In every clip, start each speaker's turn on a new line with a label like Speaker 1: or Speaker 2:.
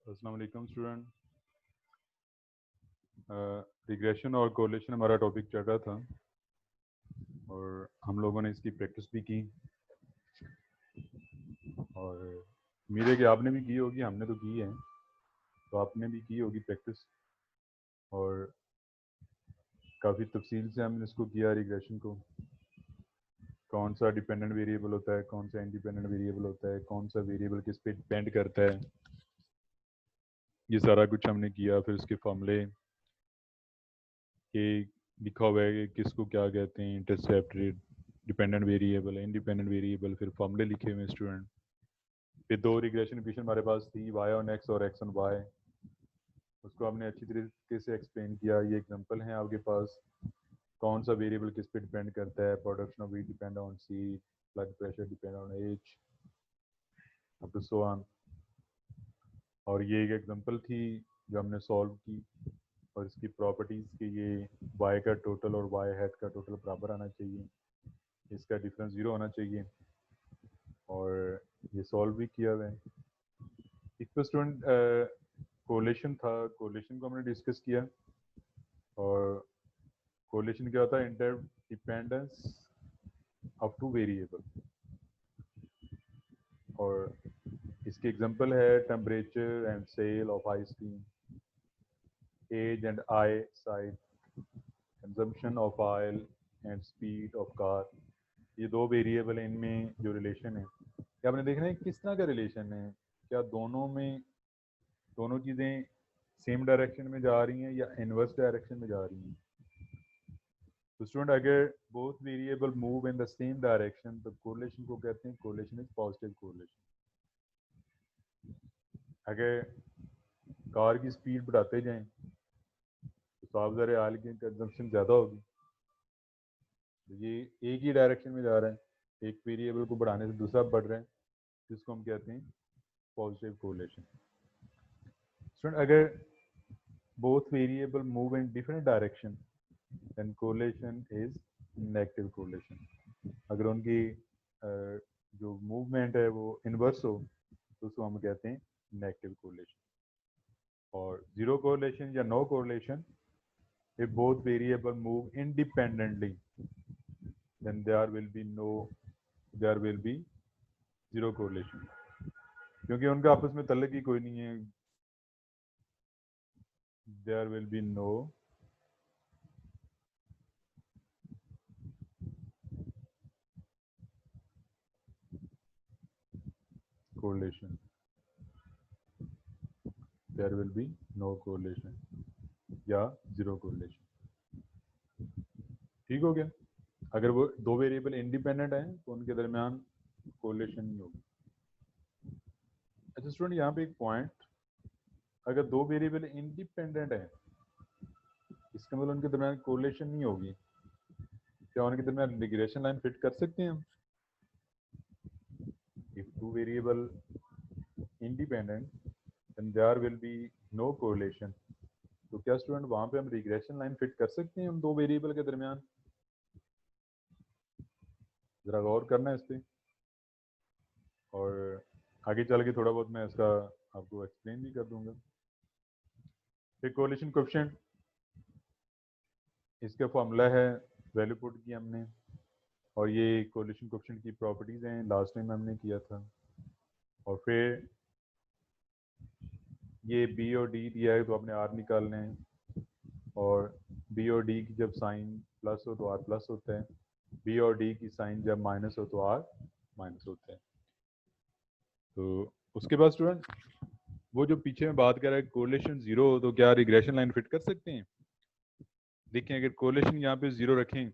Speaker 1: अस्सलाम वालेकुम student. Regression और कोरिलेशन हमारा टॉपिक चल रहा था और हम लोगों ने इसकी प्रैक्टिस भी की और उम्मीद है कि आपने भी की होगी, हमने तो की है, तो आपने भी की होगी प्रैक्टिस। और काफ़ी तफसील से हमने इसको किया रिग्रेशन को, कौन सा डिपेंडेंट वेरिएबल होता है, कौन सा इंडिपेंडेंट वेरिएबल होता है, कौन सा वेरिएबल किस पे डिपेंड करता है, ये सारा कुछ हमने किया। फिर इसके फॉर्मूले के लिखा हुआ है कि किसको क्या कहते हैं, intercept rate, dependent variable, independent variable, फिर फॉर्मूले लिखे हुए स्टूडेंट। फिर दो रिग्रेशन इक्वेशन हमारे पास थी, वाई ऑन एक्स और एक्स ऑन वाई, उसको हमने अच्छी तरीके से एक्सप्लेन किया। ये एग्जांपल है आपके पास, कौन सा वेरिएबल किस पे डिपेंड करता है, production of heat depend on C, blood pressure depend on age, up to so on. और ये एक एग्जांपल थी जो हमने सॉल्व की, और इसकी प्रॉपर्टीज़ कि ये वाई का टोटल और वाई हेड का टोटल बराबर आना चाहिए, इसका डिफरेंस ज़ीरो होना चाहिए, और ये सॉल्व भी किया हुआ है। एक तो स्टूडेंट कोरिलेशन था, कोरिलेशन को हमने डिस्कस किया। और कोरिलेशन क्या होता है, इंटरडिपेंडेंस ऑफ टू वेरिएबल। और इसकी एग्जांपल है temperature and sale of ice cream, age and eyesight, consumption of oil and speed of car. ये दो वेरिएबल हैं, इनमें जो रिलेशन है, क्या आपने देखना है किस तरह का रिलेशन है, क्या दोनों में दोनों चीज़ें सेम डायरेक्शन में जा रही हैं या इनवर्स डायरेक्शन में जा रही हैं। तो स्टूडेंट अगर both variable move in the same direction तो कोरिलेशन को कहते हैं, कोरिलेशन इज पॉजिटिव कोरिलेशन। अगर कार की स्पीड बढ़ाते जाएं तो साफ ज़ाहिर ऑयल की कंजम्पशन ज़्यादा होगी। तो ये एक ही डायरेक्शन में जा रहा है, एक वेरिएबल को बढ़ाने से दूसरा बढ़ रहा है, जिसको हम कहते हैं पॉजिटिव कोरिलेशन। स्टूडेंट अगर both variable move in different direction then correlation is negative correlation। अगर उनकी जो मूवमेंट है वो इनवर्स हो तो उसको हम कहते हैं नेगेटिव कोरिलेशन। और जीरो कोरिलेशन या no correlation, if both variable move independently then there will be zero correlation, क्योंकि उनका आपस में तल्लुक ही कोई नहीं है, there will be no correlation, there will be no correlation या जीरो कोरिलेशन। ठीक हो गया। अगर वो दो वेरिएबल इंडिपेंडेंट हैं तो उनके दरमियान कोरिलेशन नहीं होगी। अच्छा स्टूडेंट, यहाँ पे एक पॉइंट, अगर दो वेरिएबल इंडिपेंडेंट हैं इसका मतलब उनके दरमियान कोरिलेशन नहीं होगी, क्या उनके दरमियान रिग्रेशन लाइन फिट कर सकते हैं हम? If two variable independent then there will be no correlation, तो क्या स्टूडेंट वहां पे हम रिग्रेशन लाइन फिट कर सकते हैं हम दो वेरिएबल के दरमियान? जरा गौर करना है इस पर, और आगे चल के थोड़ा बहुत मैं इसका आपको एक्सप्लेन भी कर दूंगा। फिर कोरिलेशन कोएफिशिएंट, इसका फॉर्मूला है, वैल्यू पुट की हमने, और ये कोरिलेशन कोएफिशिएंट की प्रॉपर्टीज़ हैं, लास्ट टाइम हमने किया था। और फिर ये बी और डी दिया है तो आपने आर निकालना है, और बी और डी की जब साइन प्लस हो तो आर प्लस होता है, बी और डी की साइन जब माइनस हो तो आर माइनस होता है। तो उसके बाद स्टूडेंट वो जो पीछे में बात कर रहा है कोरिलेशन जीरो हो तो क्या रिग्रेशन लाइन फिट कर सकते हैं? देखें अगर कोरिलेशन यहाँ पे जीरो रखें,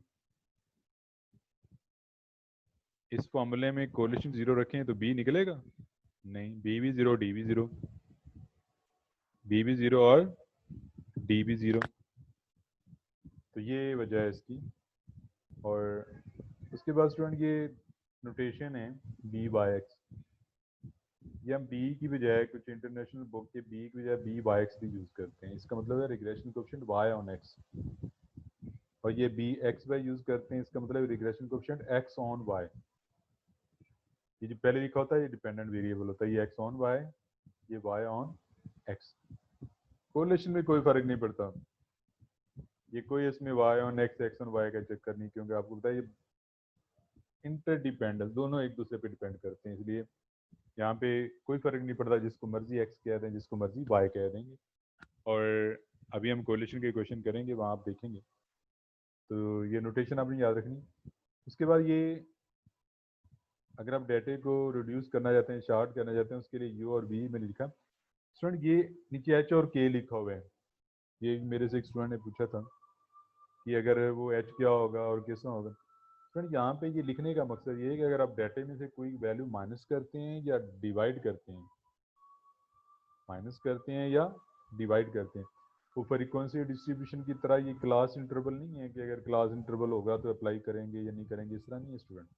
Speaker 1: इस फॉर्मूले में कोरिलेशन जीरो रखें तो बी निकलेगा नहीं, बी भी जीरो, डी भी जीरो, बी भी जीरो और डी भी जीरो। तो ये वजह है इसकी। और उसके बाद स्टूडेंट ये नोटेशन है बी बाई एक्स, ये हम बी की बजाय कुछ इंटरनेशनल बुक के बी की बजाय बी बाई एक्स भी यूज़ करते हैं। इसका मतलब है regression coefficient Y on X, और ये बी एक्स वाई यूज़ करते हैं, इसका मतलब regression coefficient X on Y. ये जो पहले लिखा होता है ये डिपेंडेंट वेरिएबल होता है, ये एक्स ऑन वाई, ये वाई ऑन एक्स। कोरिलेशन में कोई फर्क नहीं पड़ता, ये कोई इसमें Y on X, X on Y का चक्कर नहीं, क्योंकि आपको पता है ये इंटरडिपेंडेंस, दोनों एक दूसरे पे डिपेंड करते हैं, इसलिए यहाँ पे कोई फर्क नहीं पड़ता, जिसको मर्जी एक्स कह दें, जिसको मर्जी वाई कह देंगे। और अभी हम कोरिलेशन के क्वेश्चन करेंगे, वहाँ आप देखेंगे, तो ये नोटेशन आपने याद रखनी। उसके बाद ये अगर आप डेटे को रिड्यूस करना चाहते हैं, शार्ट करना चाहते हैं, उसके लिए यू और वी मैंने लिखा। स्टूडेंट ये नीचे एच और के लिखा हुआ है, ये मेरे से एक स्टूडेंट ने पूछा था कि अगर वो एच क्या होगा और किस में होगा। स्टूडेंट यहाँ पे ये लिखने का मकसद ये है कि अगर आप डेटे में से कोई वैल्यू माइनस करते हैं या डिवाइड करते हैं, माइनस करते हैं या डिवाइड करते हैं, वो फ्रीक्वेंसी डिस्ट्रीब्यूशन की तरह ये क्लास इंटरवल नहीं है कि अगर क्लास इंटरवल होगा तो अप्लाई करेंगे या नहीं करेंगे, इस तरह नहीं है स्टूडेंट।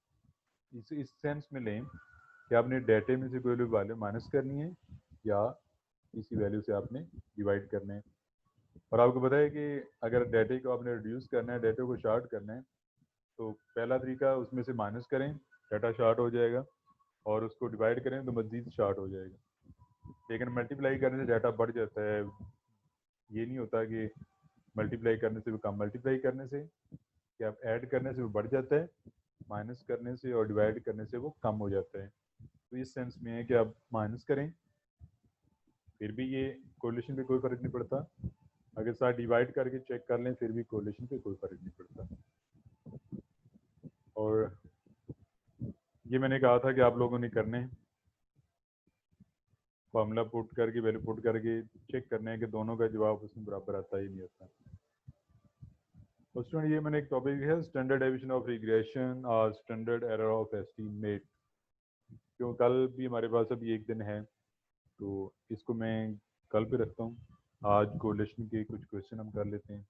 Speaker 1: इस सेंस में लें कि आपने डेटे में से कोई वैल्यू माइनस करनी है या इसी वैल्यू से आपने डिवाइड करना है। और आपको पता है कि अगर डेटे को आपने रिड्यूस करना है, डेटे को शार्ट करना है, तो पहला तरीका उसमें से माइनस करें, डाटा शार्ट हो जाएगा, और उसको डिवाइड करें तो मज़ीद शार्ट हो जाएगा। लेकिन मल्टीप्लाई करने से डाटा बढ़ जाता है, ये नहीं होता कि मल्टीप्लाई करने से भी कम, मल्टीप्लाई करने से कि आप ऐड करने से वो बढ़ जाता है, माइनस करने से और डिवाइड करने से वो कम हो जाता है। तो इस सेंस में है कि आप माइनस करें, फिर भी ये कोरिलेशन पे कोई फ़र्क नहीं पड़ता, अगर साथ डिवाइड करके चेक कर लें फिर भी कोरिलेशन पे कोई फ़र्क नहीं पड़ता। और ये मैंने कहा था कि आप लोगों ने करने फॉर्मूला पुट करके, वैल्यू पुट करके चेक करने हैं कि दोनों का जवाब उसमें बराबर आता ही नहीं आता। और स्टूडेंट ये मैंने एक टॉपिक है स्टैंडर्ड डेविएशन ऑफ रिग्रेशन और स्टैंडर्ड एरर ऑफ एस्टीमेट, क्यों कल भी हमारे पास अभी एक दिन है, तो इसको मैं कल पे रखता हूँ। आज कोरिलेशन के कुछ क्वेश्चन हम कर लेते हैं।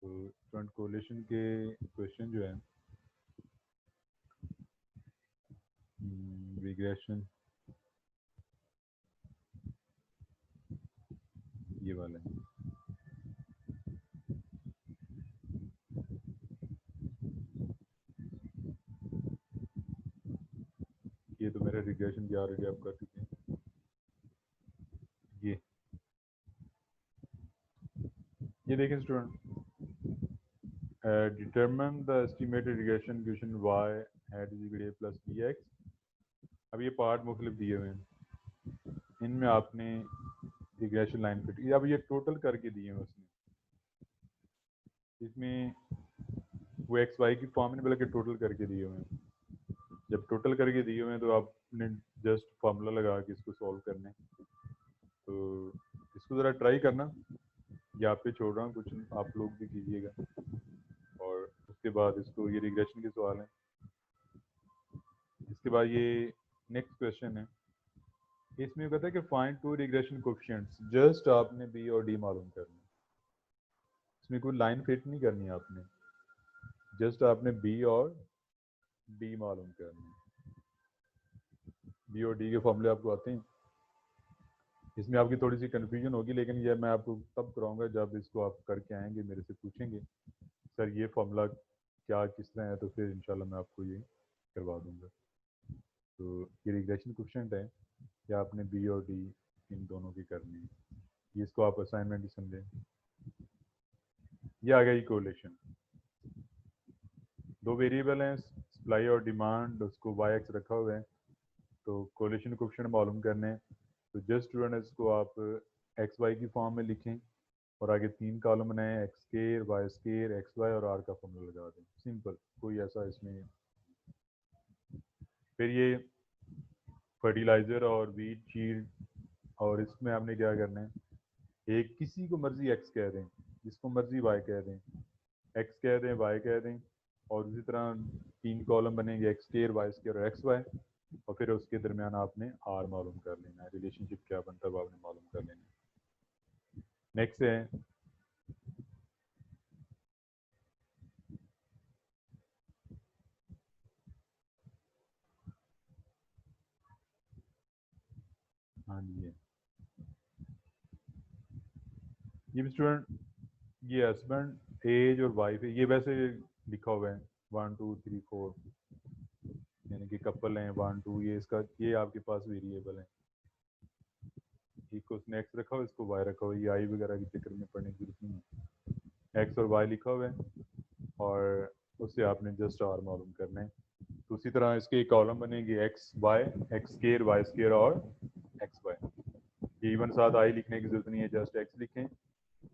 Speaker 1: तो स्टूडेंट कोरिलेशन के क्वेश्चन जो है रिग्रेशन ये वाला है। ये तो मेरे रिग्रेशन की ऑलरेडी आप कर चुके हैं। ये देखें student, determine the estimated regression question y hat is equal plus bx। अब ये पार्ट मुख्तलिफ दिए हुए हैं, इनमें आपने रिग्रेशन लाइन फिट, अब ये टोटल करके दिए हैं उसने, इसमें वो एक्स वाई की फॉर्म में बल्कि टोटल करके दिए हुए हैं। जब टोटल करके दिए हुए हैं तो आपने जस्ट फार्मूला लगा के इसको सॉल्व करना है। तो इसको ज़रा ट्राई करना, या आप पे छोड़ रहा हूँ, कुछ आप लोग भी कीजिएगा, और उसके बाद इसको, ये रिग्रेशन के सवाल हैं। इसके बाद ये नेक्स्ट क्वेश्चन है, इसमें कहता है कि find two regression coefficients, just आपने बी और डी मालूम करना है, इसमें कोई लाइन फिट नहीं करनी है आपने, जस्ट आपने बी और डी मालूम करना है। बी और डी के फॉर्मूले आपको आते हैं, इसमें आपकी थोड़ी सी कन्फ्यूजन होगी, लेकिन ये मैं आपको तब कराऊंगा जब इसको आप करके आएंगे, मेरे से पूछेंगे सर ये फॉर्मूला क्या किस तरह है, तो फिर इंशाल्लाह मैं आपको ये करवा दूंगा। तो ये रिग्रेशन कोफिशिएंट है कि आपने बी और डी इन दोनों की करनी है, ये इसको आप असाइनमेंट ही समझें। ये आ गई कोरिलेशन, दो वेरिएबल हैं सप्लाई और डिमांड, उसको वाई एक्स रखा हुआ है, तो कोरिलेशन कोफिशिएंट मालूम करने हैं। तो जस्ट स्टूडेंट इसको आप एक्स वाई की फॉर्म में लिखें और आगे 3 कॉलम बनाएं, X square, Y square, X Y और आर का फॉर्मूला लगा दें, सिंपल, कोई ऐसा इसमें। फिर ये फर्टिलाइज़र और वीट शील्ड, और इसमें आपने क्या करना है, एक किसी को मर्जी एक्स कह दें, जिसको मर्जी वाई कह दें, एक्स कह दें, वाई कह दें, और इसी तरह 3 कॉलम बनेंगे, एक्स स्केयर, वाई स्केयर और एक्स वाई, और फिर उसके दरमियान आपने आर मालूम कर लेना है, रिलेशनशिप क्या बनता है वो आपने मालूम कर लेना है। नेक्स्ट है हाँ जी, ये भी स्टूडेंट, ये हस्बैंड एज और वाइफ है, ये वैसे लिखा हुआ है 1 2 3 4, यानी कि कपल हैं 1 2, ये इसका, ये आपके पास वेरिएबल है। ई को उसने एक्स रखा हुआ इसको वाई रखा हुआ, ये आई वगैरह के चक्कर में पढ़ने की जरूरत नहीं है। एक्स और वाई लिखा हुआ है और उससे आपने जस्ट आर मालूम करना है। तो उसी तरह इसके एक कॉलम बनेगी X Y, X square Y square और एक्स वाई। इवन साथ आई लिखने की जरूरत नहीं है, जस्ट एक्स लिखें,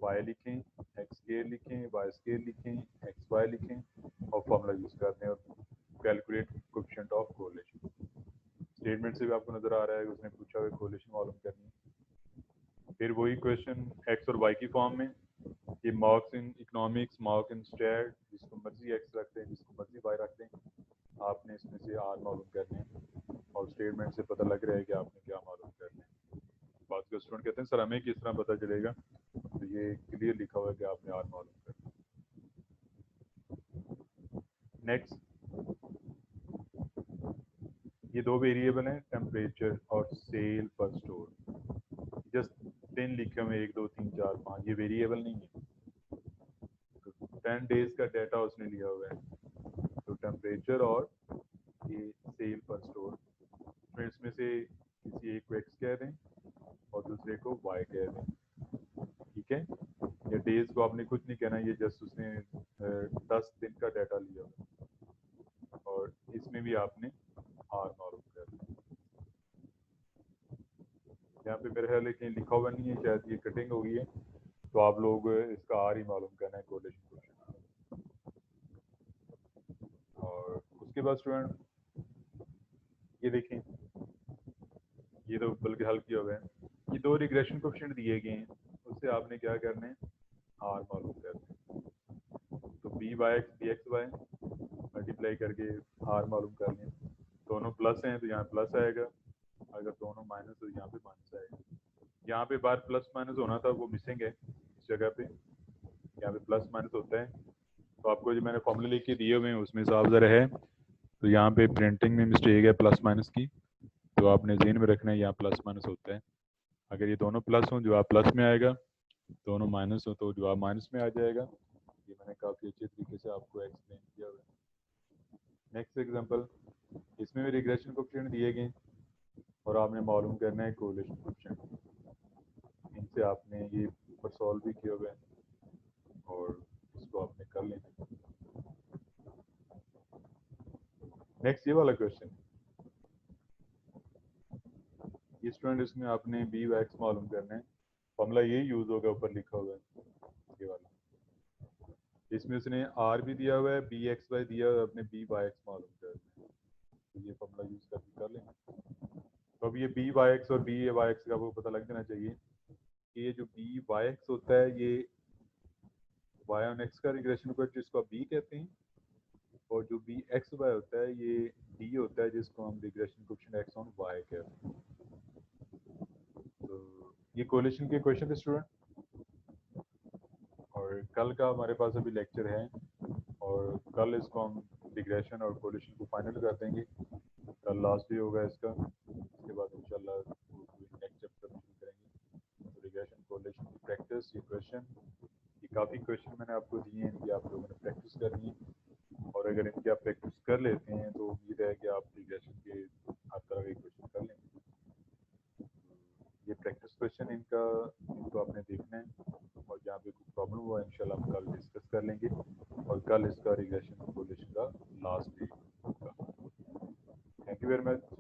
Speaker 1: वाई लिखें, एक्स स्केयर लिखें, वाई स्केयर लिखें, एक्स वाई लिखें और फॉर्मूला यूज़ करते हैं और calculate coefficient of correlation. Statement से भी आपको नजर आ रहा है कि उसने पूछा हुआ कोरिलेशन मालूम करनी है। फिर वही क्वेश्चन एक्स और वाई की फॉर्म में, ये marks in economics, mark in stat, जिसको मर्जी एक्स रखते हैं जिसको मर्जी वाई रखते हैं, आपने इसमें से आर मालूम करने हैं और स्टेटमेंट से पता लग रहा है कि आपने क्या मालूम करना है। बाद के स्टूडेंट कहते हैं सर हमें किस तरह पता चलेगा, तो ये क्लियर लिखा हुआ है कि आपने आर मालूम करना है। नेक्स्ट, ये दो वेरिएबल हैं टेम्परेचर और सेल पर स्टोर, जस्ट 10 लिखे हुए 1 2 3 4 5, ये वेरिएबल नहीं है। तो 10 डेज का डाटा उसने लिया हुआ है, तो टेम्परेचर और ये सेल पर स्टोर, तो इसमें से किसी एक को एक्स कह दें और दूसरे को वाई कह दें, ठीक है। ये डेज को आपने कुछ नहीं कहना, ये जस्ट उसने 10 दिन का डाटा लिया हुआ और इसमें भी आपने आर मालूम करना। यहाँ पे मेरे ख्याल है कहीं लिखा हुआ नहीं है, शायद ये कटिंग हो गई है, तो आप लोग इसका आर ही मालूम करना है कोरिलेशन कोएफिशिएंट। और उसके बाद स्टूडेंट ये देखें, ये तो बल्कि हल किया हुआ है, ये दो रिग्रेशन कोएफिशिएंट दिए गए हैं, उससे आपने क्या करना है, आर मालूम करना है। तो B by X B X Y multiply करके आर मालूम कर लें। दोनों प्लस हैं तो यहाँ प्लस आएगा, अगर दोनों माइनस तो यहाँ पे माइनस आएगा। यहाँ पे बार प्लस माइनस होना था वो मिसिंग है इस जगह पे, यहाँ पे प्लस माइनस होता है। तो आपको जो मैंने फॉर्मूले लिख के दिए हुए हैं उसमें साफ ज़रा है, तो यहाँ पे प्रिंटिंग में मिस्टेक है प्लस माइनस की, तो आपने ज़हन में रखना है यहाँ प्लस माइनस होता है। अगर ये दोनों प्लस हों जवाब प्लस में आएगा, दोनों माइनस हो तो जवाब माइनस में आ जाएगा। ये मैंने काफ़ी अच्छे तरीके से आपको एक्सप्लेन किया हुआ है। नेक्स्ट एग्जांपल, इसमें भी रिग्रेशन कोएफिशिएंट दिए गए और आपने मालूम करना है कोरिलेशन कोएफिशिएंट। इनसे आपने ये ऊपर सॉल्व भी किया हुआ है और इसको आपने कर लेना। नेक्स्ट ये वाला क्वेश्चन, ये स्टूडेंट इसमें आपने बी व एक्स मालूम करना है, फॉर्मूला ये यूज होगा ऊपर लिखा हुआ है ये वाला। इसमें उसने आर भी दिया हुआ है, बी एक्स वाई दिया हुआ है, अपने बी वाई एक्स मालूम करना है, तो ये फॉर्मूला यूज करके कर लेंगे। तो अब ये बी वाई एक्स और बी वाई एक्स का वो पता लग जाना चाहिए कि ये जो बी वाई एक्स होता है ये वाई ऑन एक्स का रिग्रेशन कोएफिशिएंट जिसको आप बी कहते हैं, और जो बी एक्स वाई होता है ये डी होता है जिसको हम regression coefficient X on Y कहते हैं। तो ये कोरिलेशन के क्वेश्चन थे स्टूडेंट, और कल का हमारे पास अभी लेक्चर है और कल इसको हम रिग्रेशन और कोरिलेशन को फाइनल कर देंगे। कल लास्ट डे होगा इसका, उसके बाद इंशाल्लाह नेक्स्ट चैप्टर में शुरू करेंगे। तो रिग्रेशन कोरिलेशन की प्रैक्टिस, ये क्वेश्चन, ये काफ़ी क्वेश्चन मैंने आपको दिए हैं, इनकी आप लोगों ने प्रैक्टिस करनी है और अगर इनकी आप प्रैक्टिस कर लेते हैं तो उम्मीद है कि आप रिग्रेशन के हर तरह के क्वेश्चन कर लेंगे। ये प्रैक्टिस क्वेश्चन इनको आपने देखना है और जहाँ पे कोई प्रॉब्लम हुआ इंशाल्लाह हम कल डिस्कस कर लेंगे और कल इसका रिग्रेशन कोरिलेशन का लास्ट डे होगा। Thank you very much.